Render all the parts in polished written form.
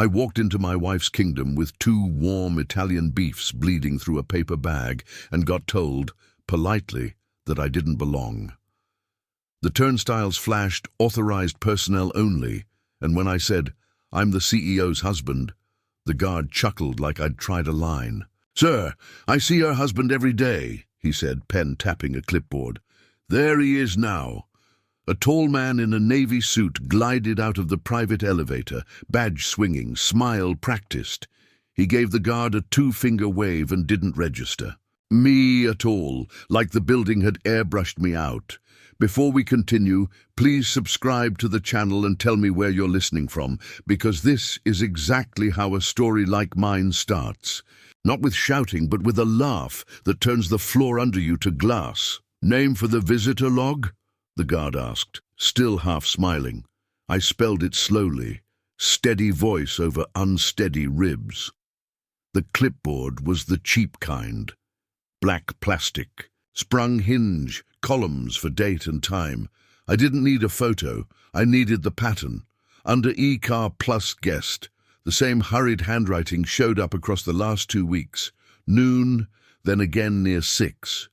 I walked into my wife's kingdom with 2 warm Italian beefs bleeding through a paper bag and got told, politely, that I didn't belong. The turnstiles flashed authorized personnel only, and when I said, "I'm the CEO's husband," the guard chuckled like I'd tried a line. "Sir, I see your husband every day," he said, pen tapping a clipboard. "There he is now." A tall man in a navy suit glided out of the private elevator, badge swinging, smile practiced. He gave the guard a 2-finger wave and didn't register. Me at all, like the building had airbrushed me out. Before we continue, please subscribe to the channel and tell me where you're listening from, because this is exactly how a story like mine starts. Not with shouting, but with a laugh that turns the floor under you to glass. "Name for the visitor log?" the guard asked, still half smiling. I spelled it slowly, steady voice over unsteady ribs. The clipboard was the cheap kind. Black plastic, sprung hinge, columns for date and time. I didn't need a photo, I needed the pattern. Under E-Car Plus guest, the same hurried handwriting showed up across the last 2 weeks. Noon, then again near 6.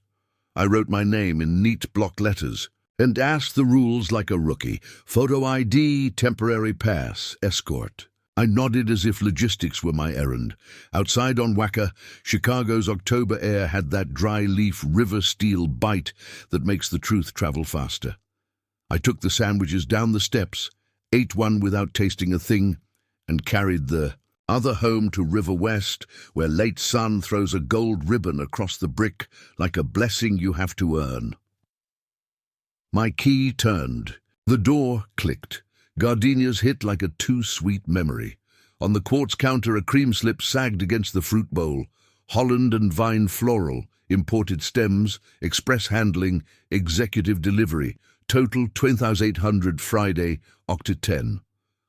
I wrote my name in neat block letters and asked the rules like a rookie. Photo ID, temporary pass, escort. I nodded as if logistics were my errand. Outside on Wacker, Chicago's October air had that dry leaf river steel bite that makes the truth travel faster. I took the sandwiches down the steps, ate one without tasting a thing, and carried the other home to River West, where late sun throws a gold ribbon across the brick like a blessing you have to earn. My key turned. The door clicked. Gardenias hit like a too-sweet memory. On the quartz counter, a cream slip sagged against the fruit bowl. Holland and Vine Floral, imported stems, express handling, executive delivery. Total 2,800 Friday, Octa 10.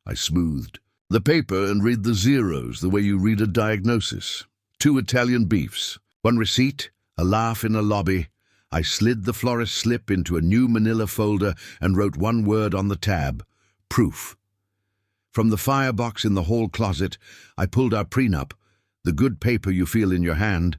I smoothed the paper and read the zeros the way you read a diagnosis. 2 Italian beefs, 1 receipt, a laugh in a lobby. I slid the florist slip into a new manila folder and wrote 1 word on the tab: proof. From the firebox in the hall closet, I pulled our prenup, the good paper you feel in your hand,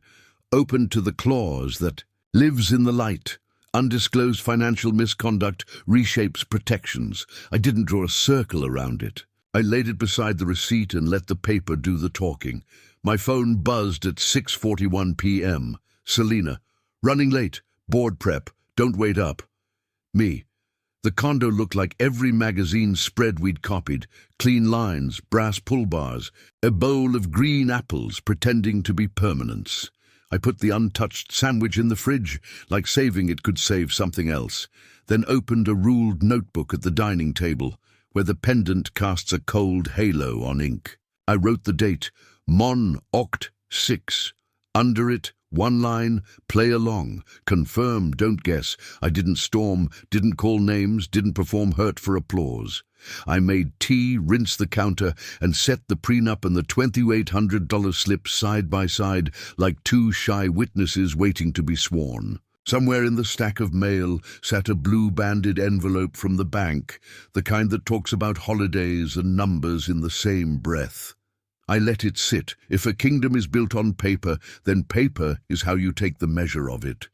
opened to the clause that lives in the light. Undisclosed financial misconduct reshapes protections. I didn't draw a circle around it. I laid it beside the receipt and let the paper do the talking. My phone buzzed at 6:41 p.m. Selena, running late, board prep, don't wait up. Me. The condo looked like every magazine spread we'd copied. Clean lines, brass pull bars, a bowl of green apples pretending to be permanents. I put the untouched sandwich in the fridge, like saving it could save something else, then opened a ruled notebook at the dining table, where the pendant casts a cold halo on ink. I wrote the date, Mon Oct 6. Under it, 1 line, play along, confirm, don't guess. I didn't storm, didn't call names, didn't perform hurt for applause. I made tea, rinsed the counter, and set the prenup and the $2,800 slip side by side like 2 shy witnesses waiting to be sworn. Somewhere in the stack of mail sat a blue-banded envelope from the bank, the kind that talks about holidays and numbers in the same breath. I let it sit. If a kingdom is built on paper, then paper is how you take the measure of it.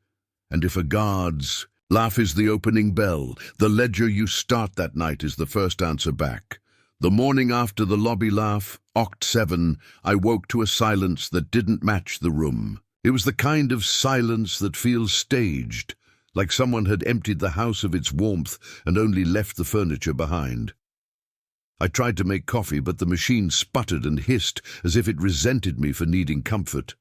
And if a guard's laugh is the opening bell, the ledger you start that night is the first answer back. The morning after the lobby laugh, Oct 7, I woke to a silence that didn't match the room. It was the kind of silence that feels staged, like someone had emptied the house of its warmth and only left the furniture behind. I tried to make coffee, but the machine sputtered and hissed as if it resented me for needing comfort.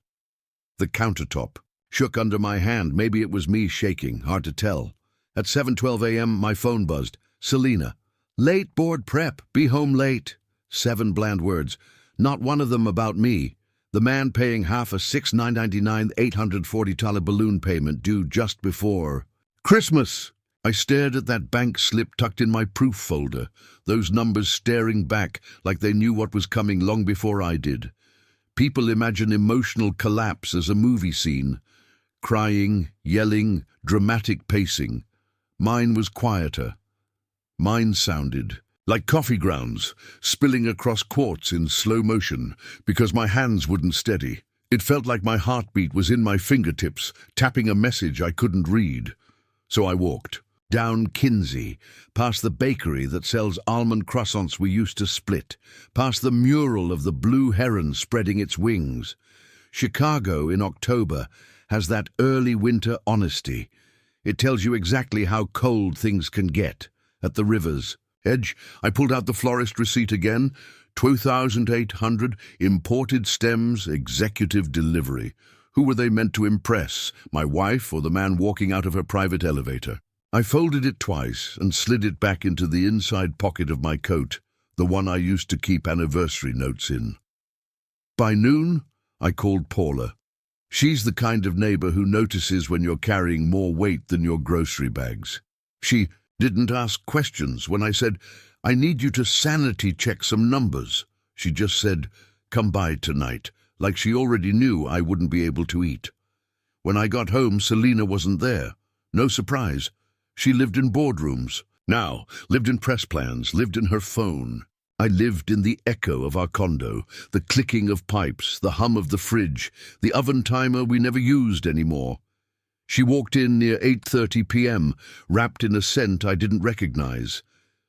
The countertop shook under my hand. Maybe it was me shaking, hard to tell. At 7:12 a.m., my phone buzzed. Selena. Late board prep, be home late. 7 bland words, not one of them about me. The man paying half a $6,999 $840 balloon payment due just before Christmas. I stared at that bank slip tucked in my proof folder, those numbers staring back like they knew what was coming long before I did. People imagine emotional collapse as a movie scene. Crying, yelling, dramatic pacing. Mine was quieter. Mine sounded like coffee grounds, spilling across quartz in slow motion because my hands wouldn't steady. It felt like my heartbeat was in my fingertips, tapping a message I couldn't read. So I walked down Kinsey, past the bakery that sells almond croissants we used to split, past the mural of the blue heron spreading its wings. Chicago in October has that early winter honesty. It tells you exactly how cold things can get. At the river's edge, I pulled out the florist receipt again. 2,800 imported stems, executive delivery. Who were they meant to impress, my wife or the man walking out of her private elevator? I folded it twice and slid it back into the inside pocket of my coat, the one I used to keep anniversary notes in. By noon, I called Paula. She's the kind of neighbor who notices when you're carrying more weight than your grocery bags. She didn't ask questions when I said, "I need you to sanity check some numbers." She just said, "Come by tonight," like she already knew I wouldn't be able to eat. When I got home, Selena wasn't there. No surprise. She lived in boardrooms. Now, lived in press plans, lived in her phone. I lived in the echo of our condo, the clicking of pipes, the hum of the fridge, the oven timer we never used anymore. She walked in near 8:30 p.m., wrapped in a scent I didn't recognize.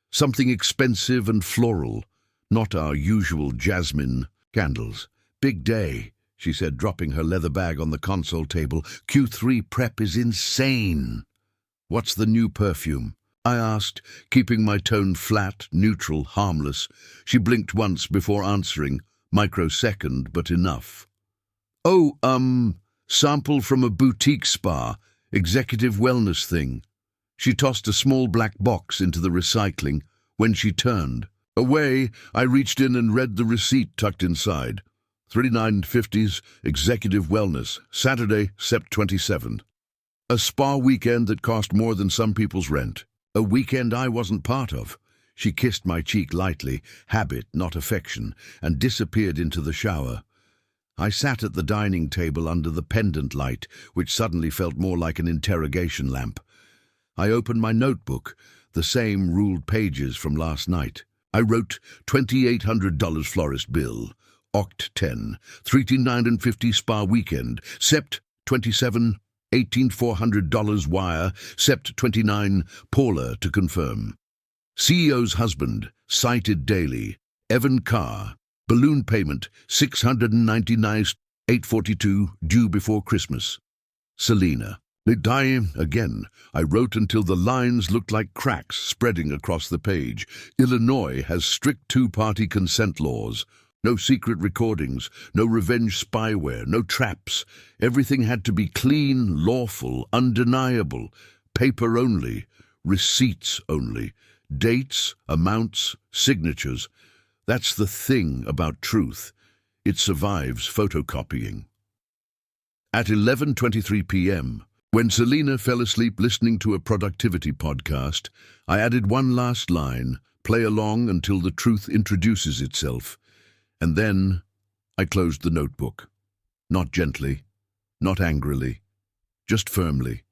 Something expensive and floral, not our usual jasmine candles. "Big day," she said, dropping her leather bag on the console table. "Q3 prep is insane." "What's the new perfume?" I asked, keeping my tone flat, neutral, harmless. She blinked once before answering, microsecond, but enough. "Oh, sample from a boutique spa, executive wellness thing." She tossed a small black box into the recycling. When she turned away, I reached in and read the receipt tucked inside. 3950's Executive Wellness, Saturday, Sept 27th. A spa weekend that cost more than some people's rent. A weekend I wasn't part of. She kissed my cheek lightly, habit, not affection, and disappeared into the shower. I sat at the dining table under the pendant light, which suddenly felt more like an interrogation lamp. I opened my notebook, the same ruled pages from last night. I wrote $2,800 florist bill, Oct 10, 3950 spa weekend, Sept 27, $18,400 wire, Sept 29, Paula to confirm. CEO's husband, cited daily, Evan Carr, balloon payment, $699, $842, due before Christmas. Selena. "Dying again." I wrote until the lines looked like cracks spreading across the page. "Illinois has strict two-party consent laws. No secret recordings, no revenge spyware, no traps. Everything had to be clean, lawful, undeniable. Paper only, receipts only, dates, amounts, signatures. That's the thing about truth. It survives photocopying." At 11:23 p.m., when Selena fell asleep listening to a productivity podcast, I added one last line, "Play along until the truth introduces itself." And then I closed the notebook. Not gently, not angrily, just firmly,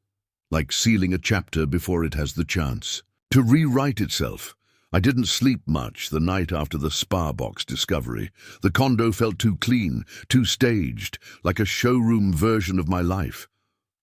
like sealing a chapter before it has the chance to rewrite itself. I didn't sleep much the night after the spa box discovery. The condo felt too clean, too staged, like a showroom version of my life.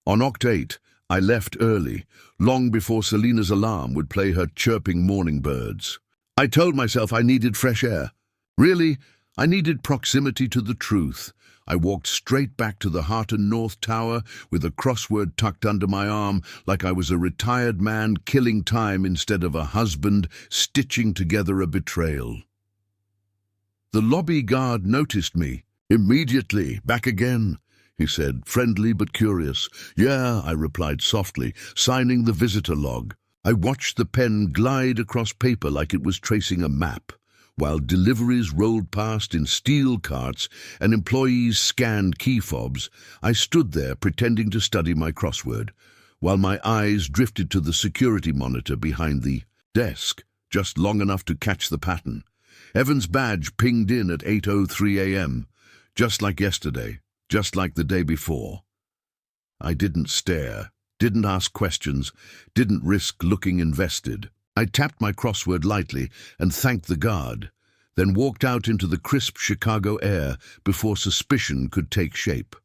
On Oct 8, I left early, long before Selena's alarm would play her chirping morning birds. I told myself I needed fresh air. Really, I needed proximity to the truth. I walked straight back to the Harton North Tower with a crossword tucked under my arm, like I was a retired man killing time instead of a husband stitching together a betrayal. The lobby guard noticed me. "Immediately, back again," he said, friendly but curious. "Yeah," I replied softly, signing the visitor log. I watched the pen glide across paper like it was tracing a map, while deliveries rolled past in steel carts and employees scanned key fobs. I stood there pretending to study my crossword, while my eyes drifted to the security monitor behind the desk, just long enough to catch the pattern. Evan's badge pinged in at 8:03 a.m., just like yesterday, just like the day before. I didn't stare, didn't ask questions, didn't risk looking invested. I tapped my crossword lightly and thanked the guard, then walked out into the crisp Chicago air before suspicion could take shape.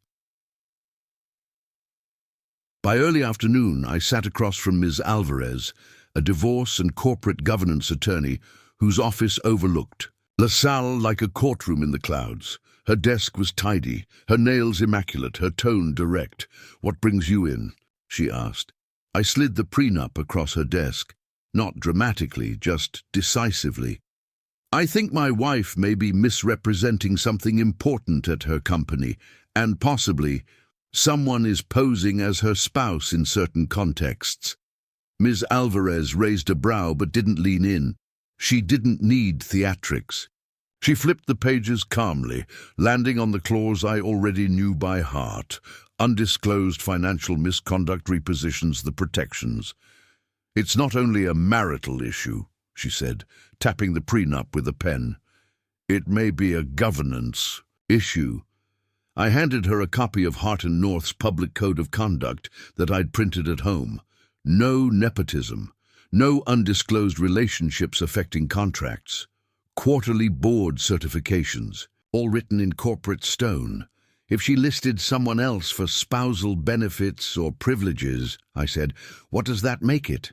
By early afternoon, I sat across from Ms. Alvarez, a divorce and corporate governance attorney whose office overlooked LaSalle like a courtroom in the clouds. Her desk was tidy, her nails immaculate, her tone direct. "What brings you in?" she asked. I slid the prenup across her desk, not dramatically, just decisively. "I think my wife may be misrepresenting something important at her company, and possibly someone is posing as her spouse in certain contexts." Ms. Alvarez raised a brow but didn't lean in. She didn't need theatrics. She flipped the pages calmly, landing on the clause I already knew by heart. Undisclosed financial misconduct repositions the protections. "It's not only a marital issue," she said, tapping the prenup with a pen. "It may be a governance issue." I handed her a copy of Hart and North's Public Code of Conduct that I'd printed at home. No nepotism, no undisclosed relationships affecting contracts, quarterly board certifications, all written in corporate stone. "If she listed someone else for spousal benefits or privileges," I said, "what does that make it?"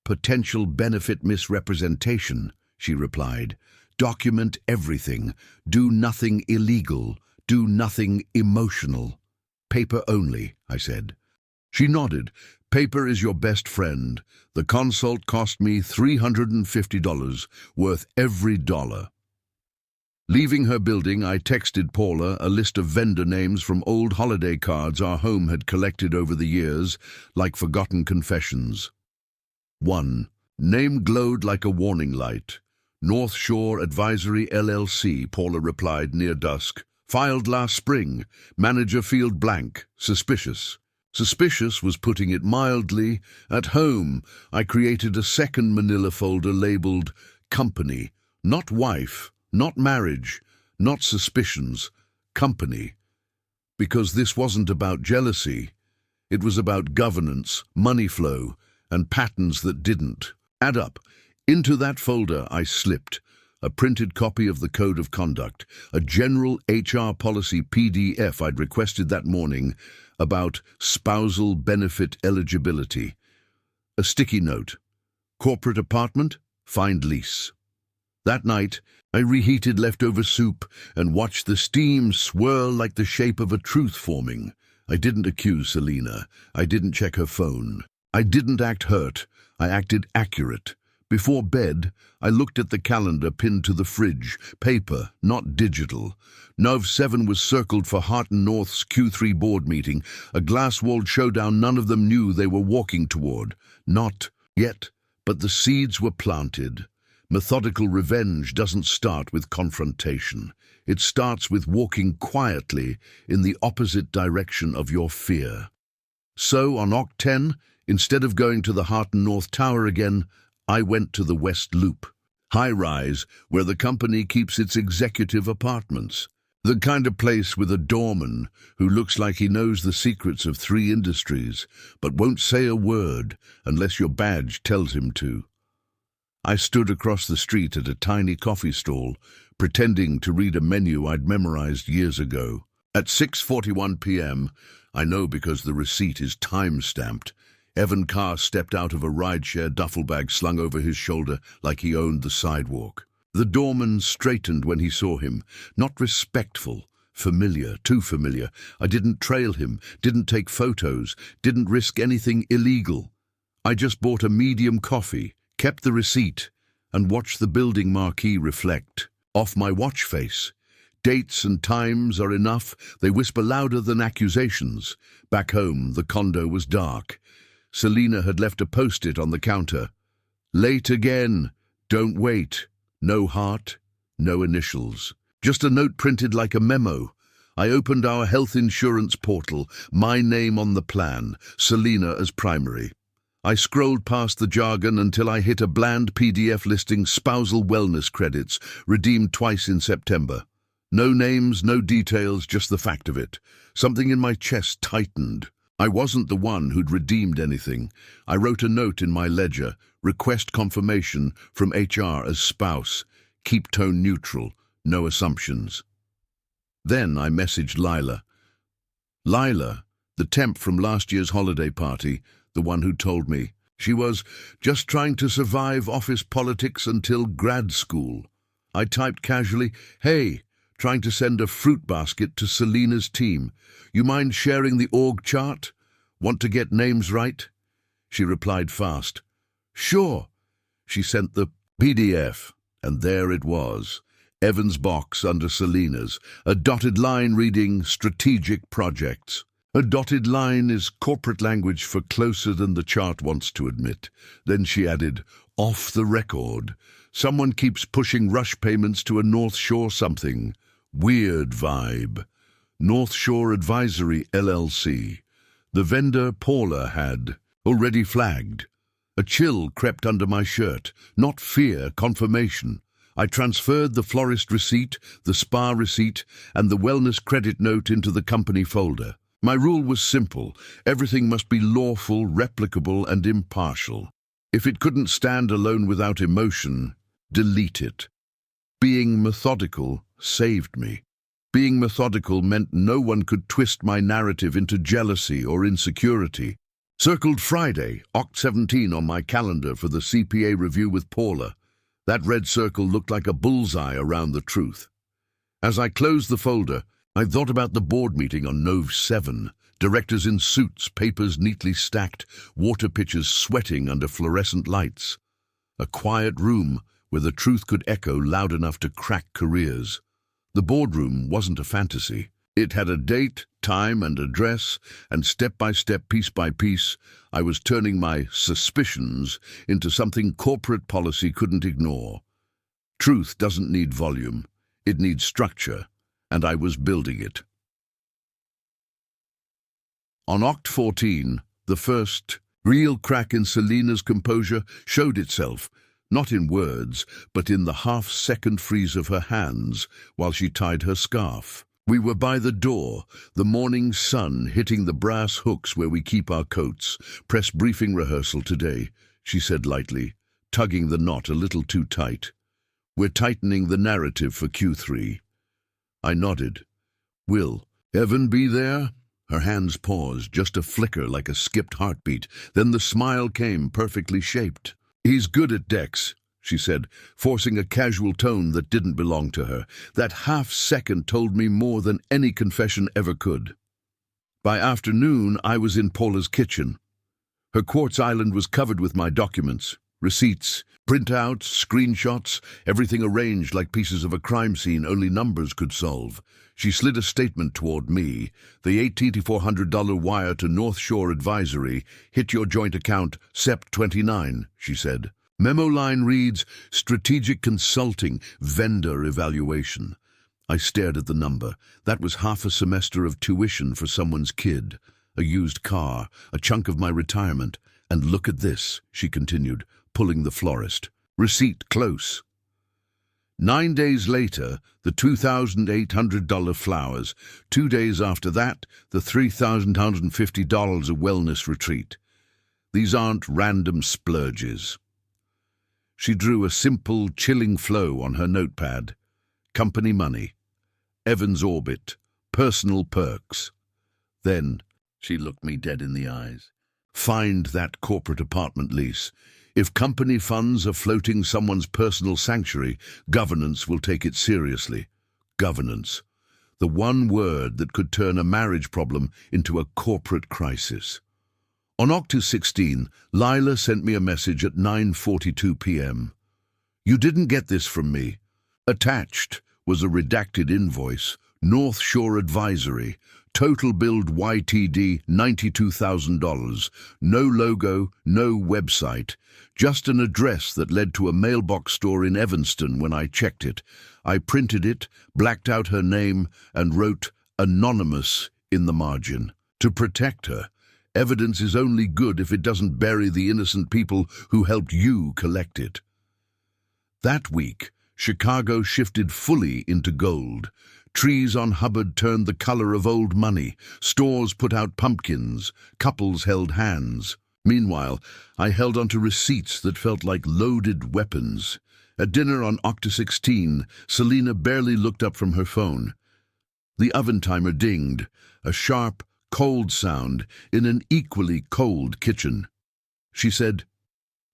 "Potential benefit misrepresentation," she replied. "Document everything. Do nothing illegal. Do nothing emotional." "Paper only," I said. She nodded. "Paper is your best friend. The consult cost me $350, worth every dollar." Leaving her building, I texted Paula a list of vendor names from old holiday cards our home had collected over the years, like forgotten confessions. 1. Name glowed like a warning light. "North Shore Advisory LLC," Paula replied near dusk. "Filed last spring. Manager field blank. Suspicious." Suspicious was putting it mildly. At home, I created a second manila folder labeled Company. Not wife, not marriage, not suspicions. Company. Because this wasn't about jealousy. It was about governance, money flow, and patterns that didn't add up. Into that folder I slipped a printed copy of the Code of Conduct, a general HR policy PDF I'd requested that morning about spousal benefit eligibility. A sticky note. "Corporate apartment, find lease." That night, I reheated leftover soup and watched the steam swirl like the shape of a truth forming. I didn't accuse Selena. I didn't check her phone. I didn't act hurt. I acted accurate. Before bed, I looked at the calendar pinned to the fridge, paper, not digital. Nov 7 was circled for Hart and North's Q3 board meeting, a glass-walled showdown none of them knew they were walking toward. Not yet, but the seeds were planted. Methodical revenge doesn't start with confrontation. It starts with walking quietly in the opposite direction of your fear. So, on Oct 10, instead of going to the Hart and North Tower again, I went to the West Loop, high-rise, where the company keeps its executive apartments. The kind of place with a doorman who looks like he knows the secrets of 3 industries, but won't say a word unless your badge tells him to. I stood across the street at a tiny coffee stall, pretending to read a menu I'd memorized years ago. At 6:41 p.m., I know because the receipt is time-stamped, Evan Carr stepped out of a rideshare duffel bag slung over his shoulder like he owned the sidewalk. The doorman straightened when he saw him, not respectful, familiar, too familiar. I didn't trail him, didn't take photos, didn't risk anything illegal. I just bought a medium coffee, kept the receipt, and watched the building marquee reflect off my watch face. Dates and times are enough. They whisper louder than accusations. Back home, the condo was dark. Selena had left a post-it on the counter. "Late again. Don't wait. No heart, no initials. Just a note printed like a memo. I opened our health insurance portal, my name on the plan, Selena as primary. I scrolled past the jargon until I hit a bland PDF listing spousal wellness credits, redeemed twice in September. No names, no details, just the fact of it. Something in my chest tightened. I wasn't the one who'd redeemed anything. I wrote a note in my ledger, request confirmation from HR as spouse, keep tone neutral, no assumptions. Then I messaged Lila. Lila, the temp from last year's holiday party, the one who told me she was just trying to survive office politics until grad school. I typed casually, "Hey, trying to send a fruit basket to Selena's team. You mind sharing the org chart? Want to get names right?" She replied fast. "Sure." She sent the PDF, and there it was. Evan's box under Selena's, a dotted line reading Strategic Projects. A dotted line is corporate language for closer than the chart wants to admit. Then she added, "Off the record. Someone keeps pushing rush payments to a North Shore something. Weird vibe. North Shore Advisory LLC. The vendor Paula had already flagged." A chill crept under my shirt, not fear, confirmation. I transferred the florist receipt, the spa receipt, and the wellness credit note into the company folder. My rule was simple. Everything must be lawful, replicable, and impartial. If it couldn't stand alone without emotion, delete it. Being methodical saved me. Being methodical meant no one could twist my narrative into jealousy or insecurity. Circled Friday, Oct 17 on my calendar for the CPA review with Paula. That red circle looked like a bullseye around the truth. As I closed the folder, I thought about the board meeting on Nov 7. Directors in suits, papers neatly stacked, water pitchers sweating under fluorescent lights. A quiet room where the truth could echo loud enough to crack careers. The boardroom wasn't a fantasy. It had a date, time, and address, and step by step, piece by piece, I was turning my suspicions into something corporate policy couldn't ignore. Truth doesn't need volume. It needs structure, and I was building it. On Oct 14, the first real crack in Selena's composure showed itself, not in words, but in the half-second freeze of her hands while she tied her scarf. We were by the door, the morning sun hitting the brass hooks where we keep our coats. "Press briefing rehearsal today," she said lightly, tugging the knot a little too tight. "We're tightening the narrative for Q3. I nodded. "Will Evan be there?" Her hands paused, just a flicker like a skipped heartbeat. Then the smile came, perfectly shaped. "He's good at decks," she said, forcing a casual tone that didn't belong to her. That half-second told me more than any confession ever could. By afternoon, I was in Paula's kitchen. Her quartz island was covered with my documents, receipts, printouts, screenshots, everything arranged like pieces of a crime scene only numbers could solve. She slid a statement toward me. "The $8,400 wire to North Shore Advisory hit your joint account Sept 29, she said. Memo line reads, "Strategic Consulting, Vendor Evaluation." I stared at the number. That was half a semester of tuition for someone's kid, a used car, a chunk of my retirement. "And look at this," she continued, pulling the florist. "Receipt close." 9 days later, the $2,800 flowers. 2 days after that, the $3,150 a wellness retreat. These aren't random splurges. She drew a simple, chilling flow on her notepad. Company money, Evans orbit, personal perks. Then she looked me dead in the eyes. Find that corporate apartment lease. If company funds are floating someone's personal sanctuary, governance will take it seriously. Governance. The one word that could turn a marriage problem into a corporate crisis. On Oct 16, Lila sent me a message at 9:42 p.m. "You didn't get this from me." Attached was a redacted invoice, North Shore Advisory, total billed YTD $92,000, no logo, no website, just an address that led to a mailbox store in Evanston when I checked it. I printed it, blacked out her name, and wrote "Anonymous" in the margin. To protect her. Evidence is only good if it doesn't bury the innocent people who helped you collect it. That week, Chicago shifted fully into gold. Trees on Hubbard turned the color of old money. Stores put out pumpkins. Couples held hands. Meanwhile, I held onto receipts that felt like loaded weapons. At dinner on Octa 16, Selena barely looked up from her phone. The oven timer dinged, a sharp, cold sound in an equally cold kitchen. She said,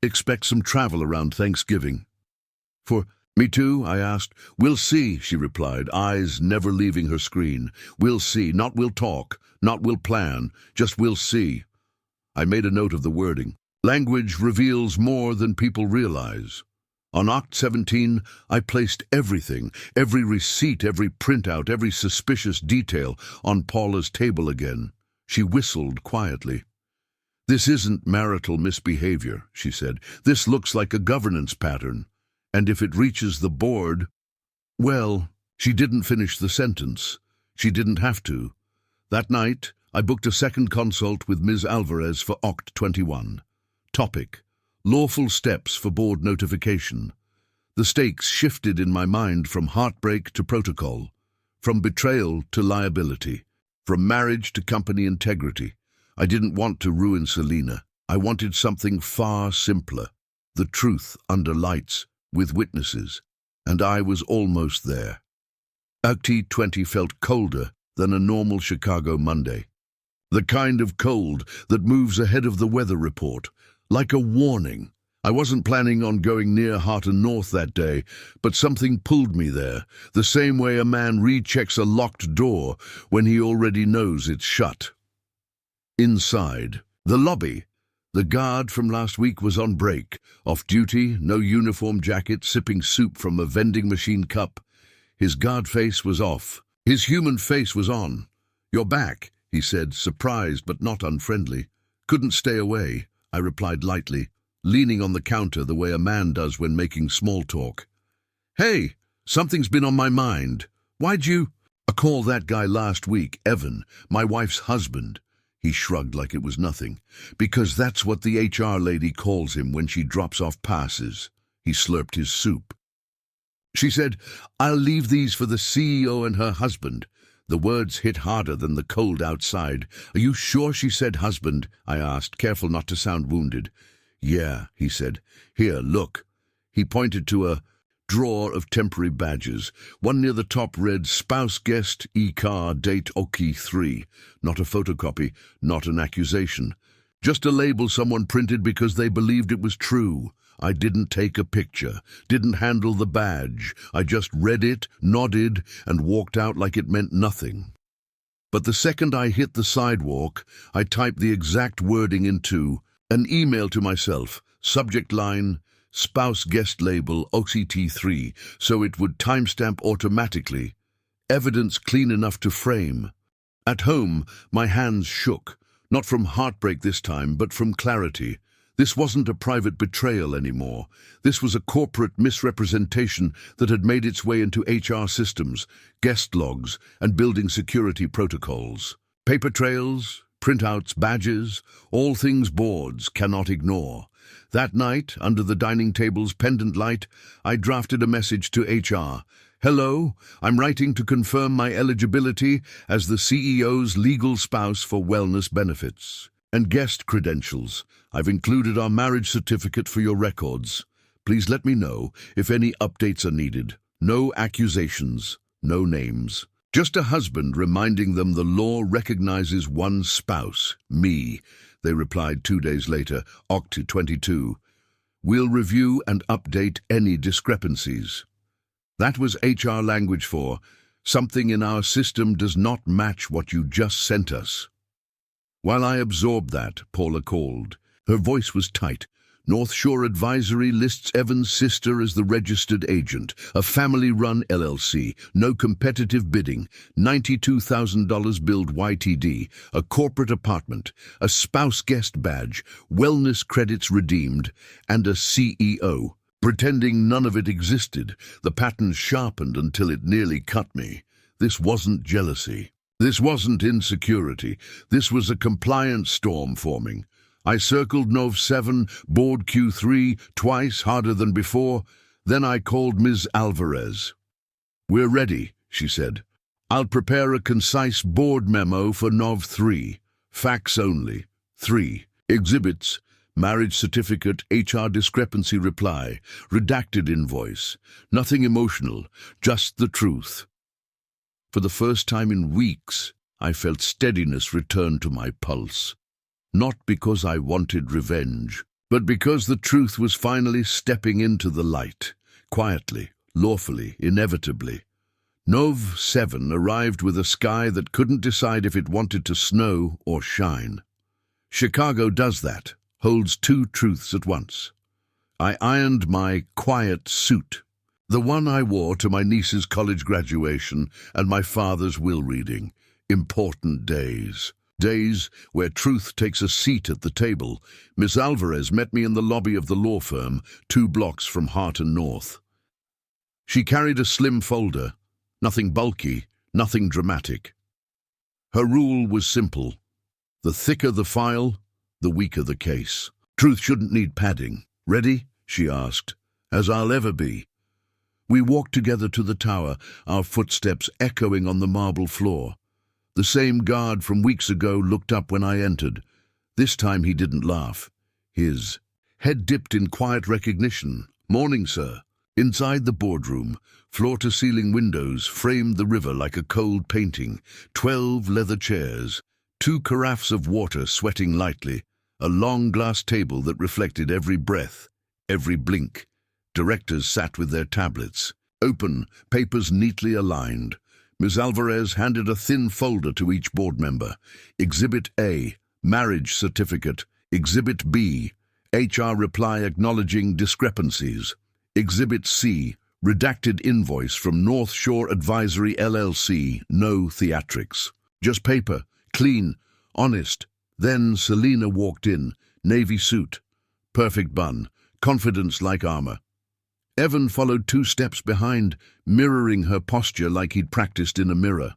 "Expect some travel around Thanksgiving." "For me too?" I asked. "We'll see," she replied, eyes never leaving her screen. "We'll see, not we'll talk, not we'll plan, just we'll see." I made a note of the wording. Language reveals more than people realize. On Oct 17, I placed everything, every receipt, every printout, every suspicious detail on Paula's table again. She whistled quietly. "This isn't marital misbehavior," she said. "This looks like a governance pattern. And if it reaches the board—" Well, she didn't finish the sentence. She didn't have to. That night, I booked a second consult with Ms. Alvarez for Oct 21. Topic: lawful steps for board notification. The stakes shifted in my mind from heartbreak to protocol, from betrayal to liability, from marriage to company integrity. I didn't want to ruin Selena. I wanted something far simpler. The truth under lights, with witnesses. And I was almost there. Oct 20 felt colder than a normal Chicago Monday. The kind of cold that moves ahead of the weather report, like a warning. I wasn't planning on going near Harton North that day, but something pulled me there, the same way a man rechecks a locked door when he already knows it's shut. Inside, the lobby. The guard from last week was on break, off duty, no uniform jacket, sipping soup from a vending machine cup. His guard face was off. His human face was on. "You're back," he said, surprised but not unfriendly. "Couldn't stay away," I replied lightly, leaning on the counter the way a man does when making small talk. "Hey, something's been on my mind. Why'd you—" "I called that guy last week, Evan, my wife's husband." He shrugged like it was nothing. "Because that's what the HR lady calls him when she drops off passes." He slurped his soup. "She said, 'I'll leave these for the CEO and her husband.'" The words hit harder than the cold outside. "Are you sure she said husband?" I asked, careful not to sound wounded. "Yeah," he said. "Here, look." He pointed to a drawer of temporary badges. One near the top read, "Spouse guest, e-car, date Oki 3. Not a photocopy, not an accusation. Just a label someone printed because they believed it was true. I didn't take a picture, didn't handle the badge. I just read it, nodded, and walked out like it meant nothing. But the second I hit the sidewalk, I typed the exact wording into an email to myself, subject line, "Spouse guest label OCT3, so it would timestamp automatically. Evidence clean enough to frame." At home, my hands shook, not from heartbreak this time, but from clarity. This wasn't a private betrayal anymore. This was a corporate misrepresentation that had made its way into HR systems, guest logs, and building security protocols. Paper trails, printouts, badges, all things boards cannot ignore. That night, under the dining table's pendant light, I drafted a message to HR. "Hello, I'm writing to confirm my eligibility as the CEO's legal spouse for wellness benefits. And guest credentials. I've included our marriage certificate for your records. Please let me know if any updates are needed. No accusations, no names. Just a husband reminding them the law recognizes one spouse, me." They replied 2 days later, Oct 22. "We'll review and update any discrepancies." That was HR language for, "Something in our system does not match what you just sent us." While I absorbed that, Paula called. Her voice was tight. "North Shore Advisory lists Evan's sister as the registered agent, a family-run LLC, no competitive bidding, $92,000 billed YTD, a corporate apartment, a spouse guest badge, wellness credits redeemed, and a CEO. Pretending none of it existed, the pattern sharpened until it nearly cut me. This wasn't jealousy. This wasn't insecurity. This was a compliance storm forming. I circled Nov 7, board Q3, twice harder than before. Then I called Ms. Alvarez. "We're ready," she said. I'll prepare a concise board memo for NOV 3. Facts only. 3. Exhibits. Marriage certificate, HR discrepancy reply, redacted invoice. Nothing emotional, just the truth. For the first time in weeks, I felt steadiness return to my pulse. Not because I wanted revenge, but because the truth was finally stepping into the light, quietly, lawfully, inevitably. NOV 7 arrived with a sky that couldn't decide if it wanted to snow or shine. Chicago does that, holds two truths at once. I ironed my quiet suit, the one I wore to my niece's college graduation and my father's will reading. Important days. Days where truth takes a seat at the table. Miss Alvarez met me in the lobby of the law firm, 2 blocks from Harton North. She carried a slim folder, nothing bulky, nothing dramatic. Her rule was simple. The thicker the file, the weaker the case. Truth shouldn't need padding. Ready? She asked. As I'll ever be. We walked together to the tower, our footsteps echoing on the marble floor. The same guard from weeks ago looked up when I entered. This time he didn't laugh. His head dipped in quiet recognition. Morning, sir. Inside the boardroom, floor-to-ceiling windows framed the river like a cold painting. 12 leather chairs, 2 carafes of water sweating lightly, a long glass table that reflected every breath, every blink. Directors sat with their tablets, open, papers neatly aligned. Ms. Alvarez handed a thin folder to each board member. Exhibit A, marriage certificate. Exhibit B, HR reply acknowledging discrepancies. Exhibit C, redacted invoice from North Shore Advisory LLC, no theatrics. Just paper, clean, honest. Then Selina walked in, navy suit, perfect bun, confidence like armor. Evan followed 2 steps behind, mirroring her posture like he'd practiced in a mirror.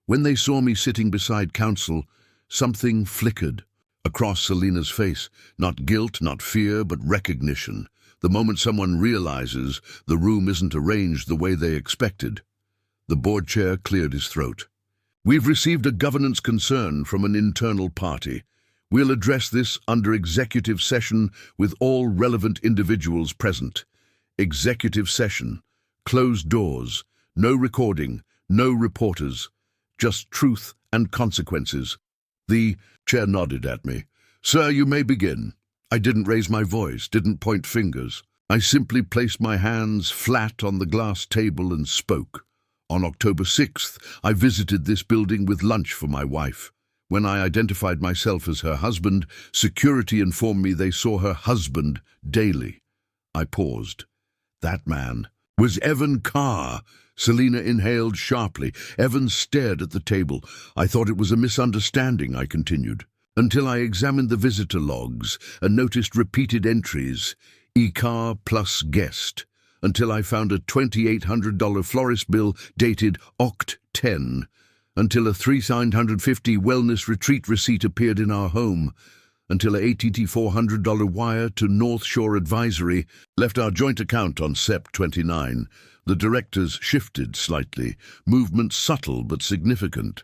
When they saw me sitting beside counsel, something flickered across Selina's face. Not guilt, not fear, but recognition. The moment someone realizes the room isn't arranged the way they expected. The board chair cleared his throat. We've received a governance concern from an internal party. We'll address this under executive session with all relevant individuals present. Executive session. Closed doors. No recording. No reporters. Just truth and consequences. The chair nodded at me. Sir, you may begin. I didn't raise my voice, didn't point fingers. I simply placed my hands flat on the glass table and spoke. On October 6th, I visited this building with lunch for my wife. When I identified myself as her husband, security informed me they saw her husband daily. I paused. That man was Evan Carr. Selina inhaled sharply. Evan stared at the table. I thought it was a misunderstanding, I continued, until I examined the visitor logs and noticed repeated entries, E-Carr plus guest, until I found a $2,800 florist bill dated Oct. 10, until a $3,950 wellness retreat receipt appeared in our home, until a ATT $400 wire to North Shore Advisory left our joint account on Sep. 29. The directors shifted slightly, movement subtle but significant.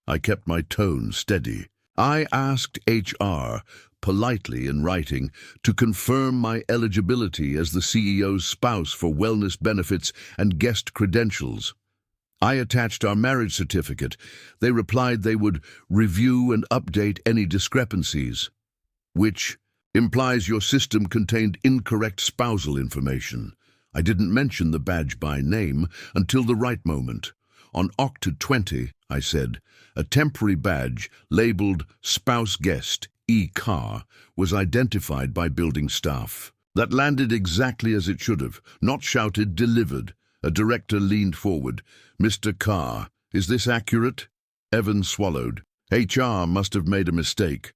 I kept my tone steady. I asked HR, politely in writing, to confirm my eligibility as the CEO's spouse for wellness benefits and guest credentials. I attached our marriage certificate. They replied they would review and update any discrepancies, which implies your system contained incorrect spousal information. I didn't mention the badge by name until the right moment. On Oct. 20, I said, a temporary badge labeled Spouse Guest E-Carr was identified by building staff. That landed exactly as it should have, not shouted, delivered. A director leaned forward. Mr. Carr, is this accurate? Evan swallowed. HR must have made a mistake.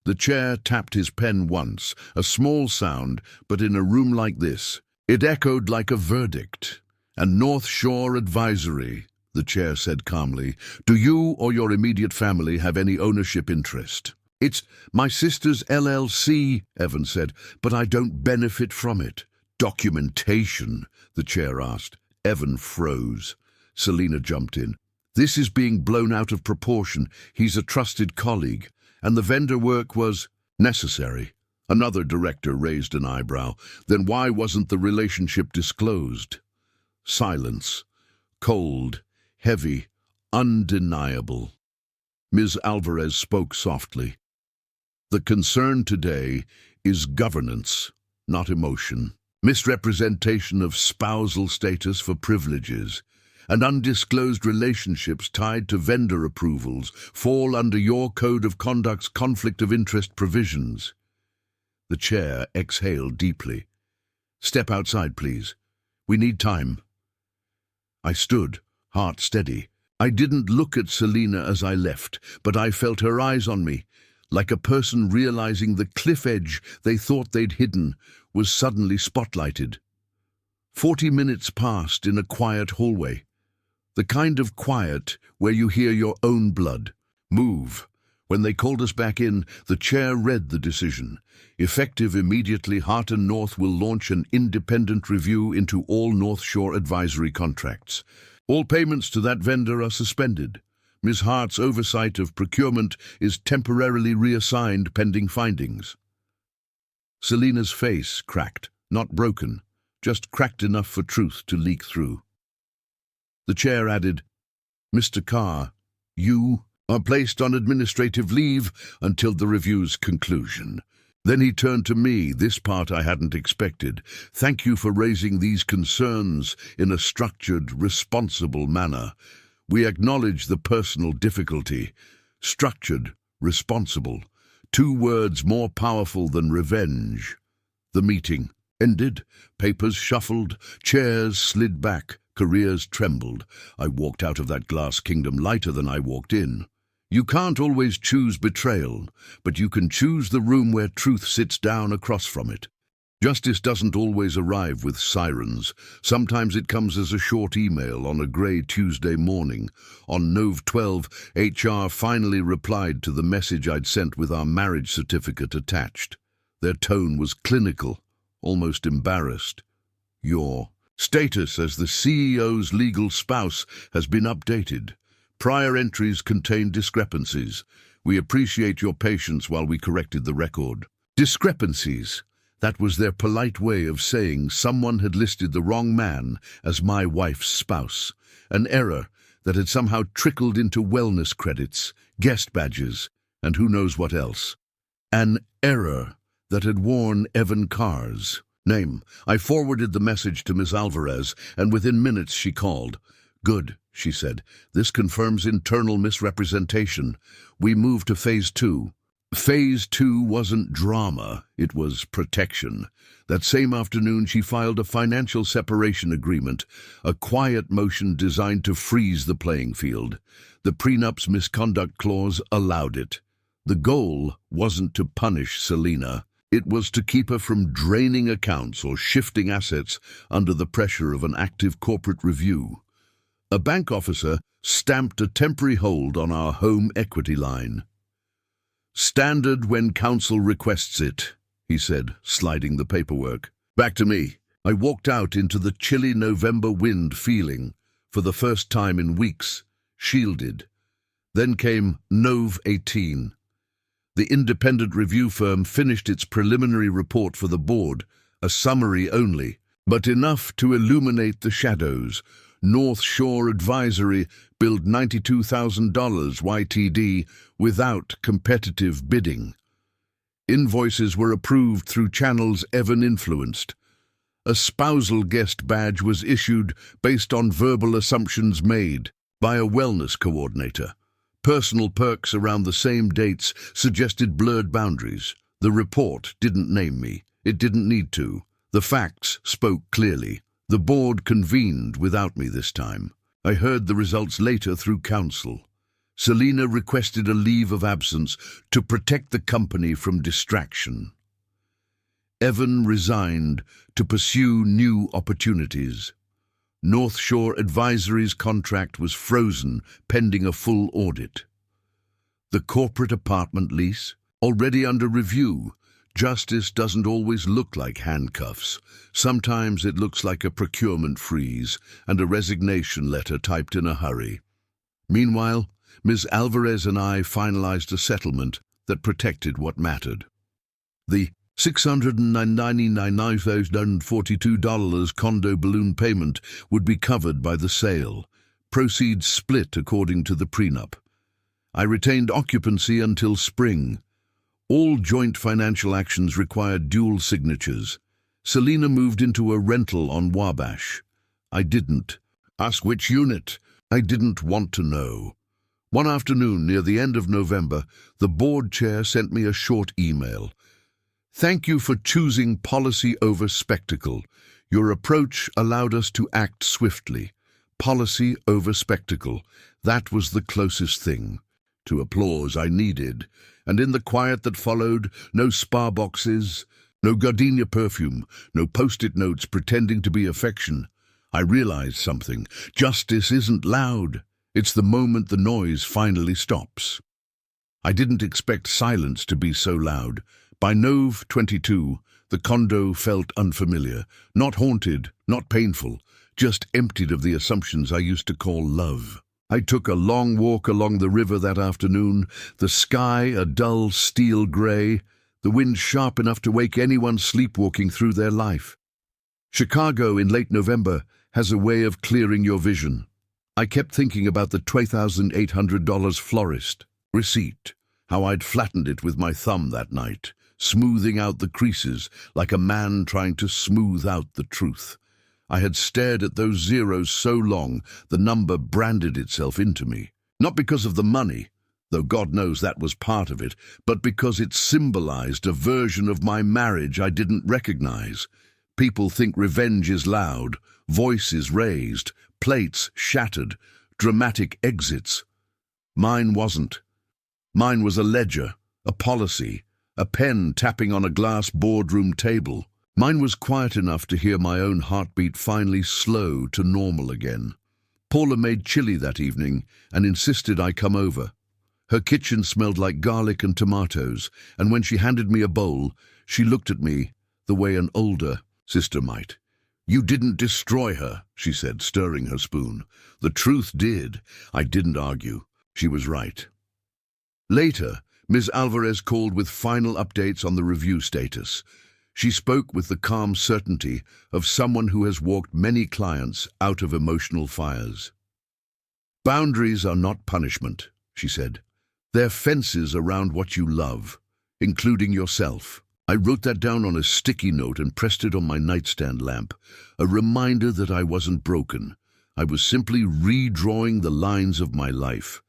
The chair tapped his pen once, a small sound, but in a room like this, it echoed like a verdict. And North Shore Advisory, the chair said calmly, do you or your immediate family have any ownership interest? It's my sister's LLC, Evan said, but I don't benefit from it. Documentation, the chair asked. Evan froze. Selina jumped in. This is being blown out of proportion. He's a trusted colleague, and the vendor work was necessary. Another director raised an eyebrow. Then why wasn't the relationship disclosed? Silence. Cold, heavy, undeniable. Ms. Alvarez spoke softly. The concern today is governance, not emotion. Misrepresentation of spousal status for privileges and undisclosed relationships tied to vendor approvals fall under your Code of Conduct's conflict of interest provisions. The chair exhaled deeply. Step outside, please. We need time. I stood, heart steady. I didn't look at Selina as I left, but I felt her eyes on me, like a person realizing the cliff edge they thought they'd hidden was suddenly spotlighted. 40 minutes passed in a quiet hallway. The kind of quiet where you hear your own blood move. When they called us back in, the chair read the decision. Effective immediately, Harton North will launch an independent review into all North Shore advisory contracts. All payments to that vendor are suspended. Ms. Hart's oversight of procurement is temporarily reassigned pending findings. Selina's face cracked, not broken, just cracked enough for truth to leak through. The chair added, Mr. Carr, you are placed on administrative leave until the review's conclusion. Then he turned to me, this part I hadn't expected. Thank you for raising these concerns in a structured, responsible manner. We acknowledge the personal difficulty. Structured, responsible. 2 words more powerful than revenge. The meeting ended. Papers shuffled. Chairs slid back. Careers trembled. I walked out of that glass kingdom lighter than I walked in. You can't always choose betrayal, but you can choose the room where truth sits down across from it. Justice doesn't always arrive with sirens. Sometimes it comes as a short email on a grey Tuesday morning. On Nov 12, HR finally replied to the message I'd sent with our marriage certificate attached. Their tone was clinical, almost embarrassed. Your status as the CEO's legal spouse has been updated. Prior entries contain discrepancies. We appreciate your patience while we corrected the record. Discrepancies. That was their polite way of saying someone had listed the wrong man as my wife's spouse. An error that had somehow trickled into wellness credits, guest badges, and who knows what else. An error that had worn Evan Carr's name. I forwarded the message to Ms. Alvarez, and within minutes she called. Good, she said. This confirms internal misrepresentation. We move to Phase 2. Phase 2 wasn't drama, it was protection. That same afternoon she filed a financial separation agreement, a quiet motion designed to freeze the playing field. The prenup's misconduct clause allowed it. The goal wasn't to punish Selina. It was to keep her from draining accounts or shifting assets under the pressure of an active corporate review. A bank officer stamped a temporary hold on our home equity line. Standard when counsel requests it, he said, sliding the paperwork. Back to me. I walked out into the chilly November wind feeling, for the first time in weeks, shielded. Then came Nov 18. The independent review firm finished its preliminary report for the board, a summary only, but enough to illuminate the shadows. North Shore Advisory billed $92,000 YTD without competitive bidding. Invoices were approved through channels Evan influenced. A spousal guest badge was issued based on verbal assumptions made by a wellness coordinator. Personal perks around the same dates suggested blurred boundaries. The report didn't name me. It didn't need to. The facts spoke clearly. The board convened without me this time. I heard the results later through counsel. Selina requested a leave of absence to protect the company from distraction. Evan resigned to pursue new opportunities. North Shore Advisory's contract was frozen pending a full audit. The corporate apartment lease, already under review. Justice doesn't always look like handcuffs. Sometimes it looks like a procurement freeze and a resignation letter typed in a hurry. Meanwhile, Ms. Alvarez and I finalized a settlement that protected what mattered. The $699,942 condo balloon payment would be covered by the sale, proceeds split according to the prenup. I retained occupancy until spring. All joint financial actions required dual signatures. Selena moved into a rental on Wabash. I didn't. Ask which unit. I didn't want to know. One afternoon near the end of November, the board chair sent me a short email. Thank you for choosing policy over spectacle. Your approach allowed us to act swiftly. Policy over spectacle. That was the closest thing to applause I needed. And in the quiet that followed, no spa boxes, no gardenia perfume, no post-it notes pretending to be affection. I realized something. Justice isn't loud. It's the moment the noise finally stops. I didn't expect silence to be so loud. By Nov 22, the condo felt unfamiliar, not haunted, not painful, just emptied of the assumptions I used to call love. I took a long walk along the river that afternoon, the sky a dull steel gray, the wind sharp enough to wake anyone sleepwalking through their life. Chicago in late November has a way of clearing your vision. I kept thinking about the $2,800 florist receipt, how I'd flattened it with my thumb that night, smoothing out the creases like a man trying to smooth out the truth. I had stared at those zeros so long, the number branded itself into me. Not because of the money, though God knows that was part of it, but because it symbolized a version of my marriage I didn't recognize. People think revenge is loud, voices raised, plates shattered, dramatic exits. Mine wasn't. Mine was a ledger, a policy, a pen tapping on a glass boardroom table. Mine was quiet enough to hear my own heartbeat finally slow to normal again. Paula made chili that evening and insisted I come over. Her kitchen smelled like garlic and tomatoes, and when she handed me a bowl, she looked at me the way an older sister might. You didn't destroy her, she said, stirring her spoon. The truth did. I didn't argue. She was right. Later, Ms. Alvarez called with final updates on the review status. She spoke with the calm certainty of someone who has walked many clients out of emotional fires. Boundaries are not punishment, she said. They're fences around what you love, including yourself. I wrote that down on a sticky note and pressed it on my nightstand lamp, a reminder that I wasn't broken. I was simply redrawing the lines of my life.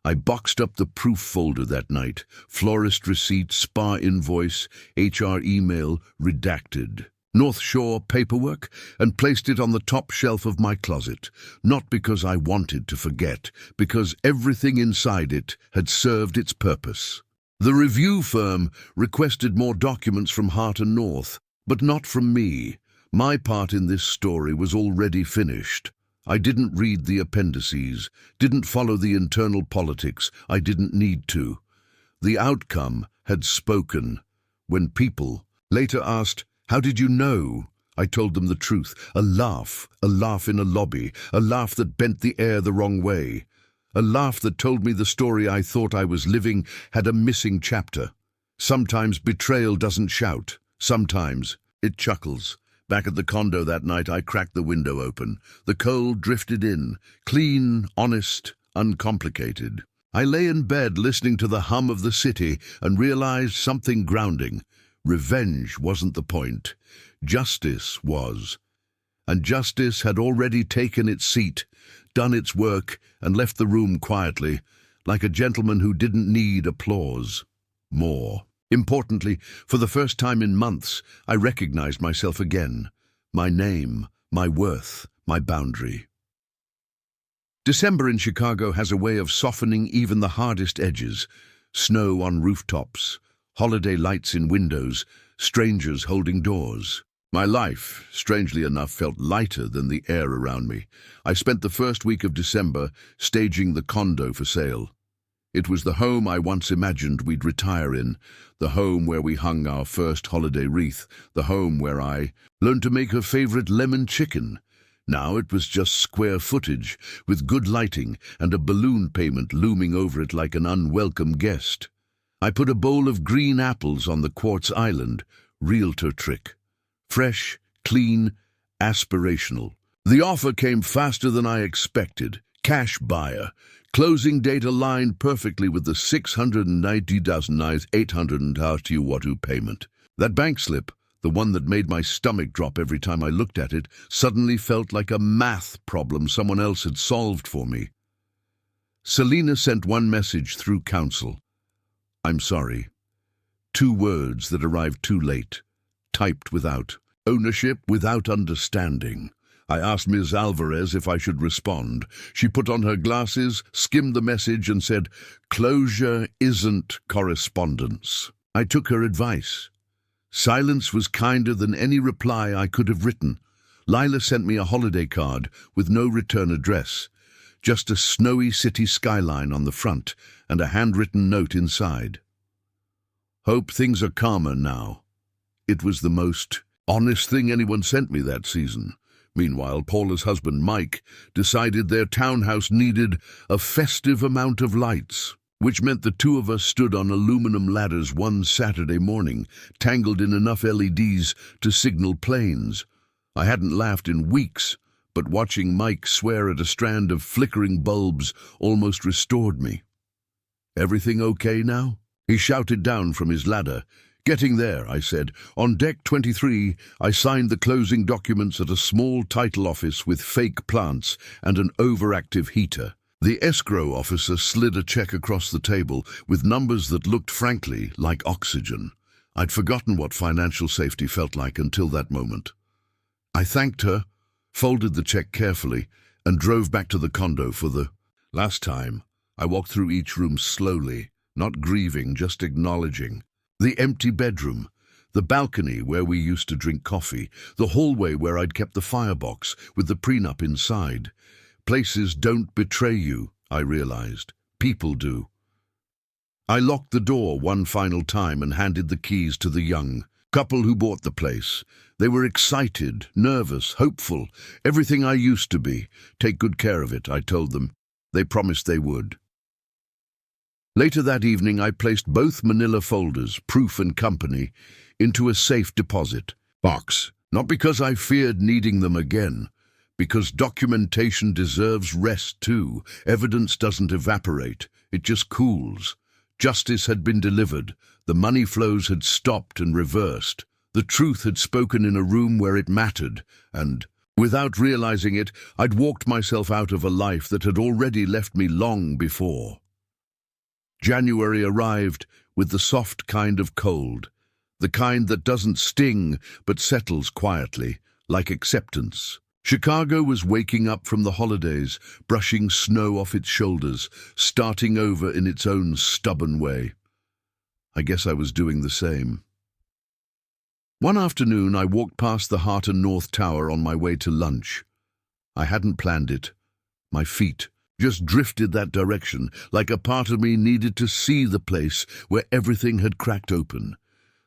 I boxed up the proof folder that night, florist receipt, spa invoice, HR email, redacted, North Shore paperwork, and placed it on the top shelf of my closet, not because I wanted to forget, because everything inside it had served its purpose. The review firm requested more documents from Hart and North, but not from me. My part in this story was already finished. I didn't read the appendices, didn't follow the internal politics. I didn't need to. The outcome had spoken. When people later asked, "How did you know?" I told them the truth. A laugh in a lobby, a laugh that bent the air the wrong way. A laugh that told me the story I thought I was living had a missing chapter. Sometimes betrayal doesn't shout. Sometimes it chuckles. Back at the condo that night, I cracked the window open. The cold drifted in, clean, honest, uncomplicated. I lay in bed listening to the hum of the city and realized something grounding. Revenge wasn't the point. Justice was. And justice had already taken its seat, done its work, and left the room quietly, like a gentleman who didn't need applause. More. Importantly, for the first time in months, I recognized myself again. My name, my worth, my boundary. December in Chicago has a way of softening even the hardest edges. Snow on rooftops, holiday lights in windows, strangers holding doors. My life, strangely enough, felt lighter than the air around me. I spent the first week of December staging the condo for sale. It was the home I once imagined we'd retire in, the home where we hung our first holiday wreath, the home where I learned to make her favorite lemon chicken. Now it was just square footage, with good lighting and a balloon payment looming over it like an unwelcome guest. I put a bowl of green apples on the quartz island. Realtor trick. Fresh, clean, aspirational. The offer came faster than I expected. Cash buyer. Closing date aligned perfectly with the 690,800 payment. That bank slip, the one that made my stomach drop every time I looked at it, suddenly felt like a math problem someone else had solved for me. Selena sent one message through counsel. I'm sorry. 2 words that arrived too late. Typed without ownership, without understanding. I asked Ms. Alvarez if I should respond. She put on her glasses, skimmed the message and said, "Closure isn't correspondence." I took her advice. Silence was kinder than any reply I could have written. Lila sent me a holiday card with no return address, just a snowy city skyline on the front and a handwritten note inside. Hope things are calmer now. It was the most honest thing anyone sent me that season. Meanwhile, Paula's husband, Mike, decided their townhouse needed a festive amount of lights, which meant the 2 of us stood on aluminum ladders one Saturday morning, tangled in enough LEDs to signal planes. I hadn't laughed in weeks, but watching Mike swear at a strand of flickering bulbs almost restored me. "Everything okay now?" he shouted down from his ladder. "Getting there," I said. On deck 23, I signed the closing documents at a small title office with fake plants and an overactive heater. The escrow officer slid a check across the table with numbers that looked, frankly, like oxygen. I'd forgotten what financial safety felt like until that moment. I thanked her, folded the check carefully, and drove back to the condo for the last time. I walked through each room slowly, not grieving, just acknowledging. The empty bedroom, the balcony where we used to drink coffee, the hallway where I'd kept the firebox with the prenup inside. Places don't betray you, I realized. People do. I locked the door one final time and handed the keys to the young couple who bought the place. They were excited, nervous, hopeful, everything I used to be. Take good care of it, I told them. They promised they would. Later that evening, I placed both manila folders, proof and company, into a safe deposit box. Not because I feared needing them again, because documentation deserves rest too. Evidence doesn't evaporate, it just cools. Justice had been delivered, the money flows had stopped and reversed. The truth had spoken in a room where it mattered, and, without realizing it, I'd walked myself out of a life that had already left me long before. January arrived with the soft kind of cold, the kind that doesn't sting but settles quietly, like acceptance. Chicago was waking up from the holidays, brushing snow off its shoulders, starting over in its own stubborn way. I guess I was doing the same. One afternoon, I walked past the Harton North Tower on my way to lunch. I hadn't planned it. My feet just drifted that direction, like a part of me needed to see the place where everything had cracked open.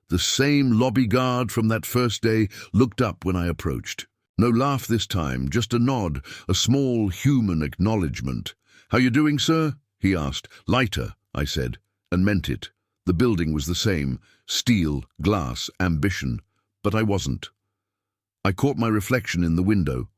The same lobby guard from that first day looked up when I approached. No laugh this time, just a nod, a small human acknowledgement. "How you doing, sir?" he asked. "Lighter," I said, and meant it. The building was the same, steel, glass, ambition, but I wasn't. I caught my reflection in the window.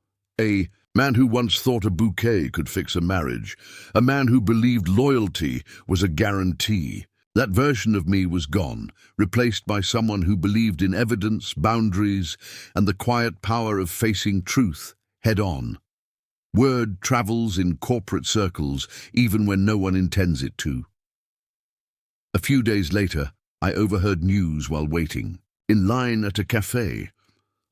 A man who once thought a bouquet could fix a marriage. A man who believed loyalty was a guarantee. That version of me was gone, replaced by someone who believed in evidence, boundaries, and the quiet power of facing truth head-on. Word travels in corporate circles, even when no one intends it to. A few days later, I overheard news while waiting. In line at a cafe,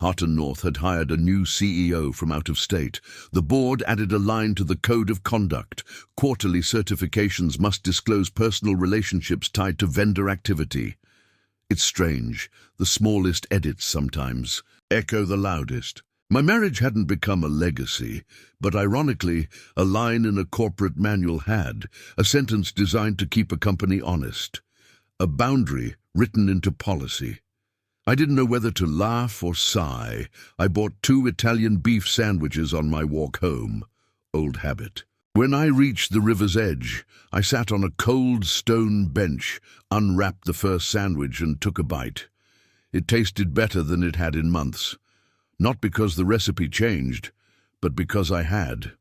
Harton North had hired a new CEO from out of state. The board added a line to the code of conduct. Quarterly certifications must disclose personal relationships tied to vendor activity. It's strange. The smallest edits sometimes echo the loudest. My marriage hadn't become a legacy, but ironically, a line in a corporate manual had, a sentence designed to keep a company honest, a boundary written into policy. I didn't know whether to laugh or sigh. I bought 2 Italian beef sandwiches on my walk home. Old habit. When I reached the river's edge, I sat on a cold stone bench, unwrapped the first sandwich and took a bite. It tasted better than it had in months. Not because the recipe changed, but because I had.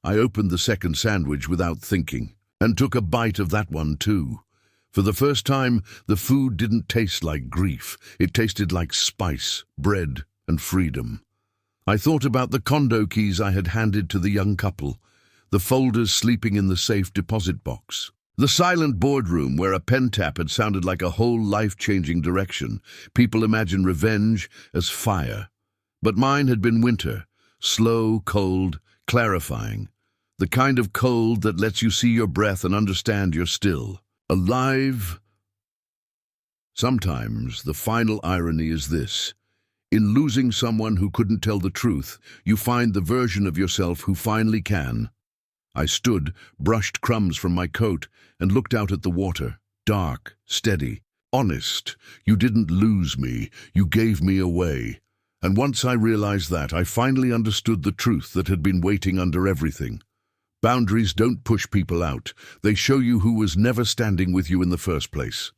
I opened the second sandwich without thinking, and took a bite of that one too. For the first time, the food didn't taste like grief. It tasted like spice, bread, and freedom. I thought about the condo keys I had handed to the young couple, the folders sleeping in the safe deposit box, the silent boardroom where a pen tap had sounded like a whole life-changing direction. People imagine revenge as fire, but mine had been winter, slow, cold, clarifying, the kind of cold that lets you see your breath and understand you're still alive. Sometimes the final irony is this. In losing someone who couldn't tell the truth, you find the version of yourself who finally can. I stood, brushed crumbs from my coat, and looked out at the water. Dark, steady, honest. You didn't lose me, you gave me away. And once I realized that, I finally understood the truth that had been waiting under everything. Boundaries don't push people out. They show you who was never standing with you in the first place.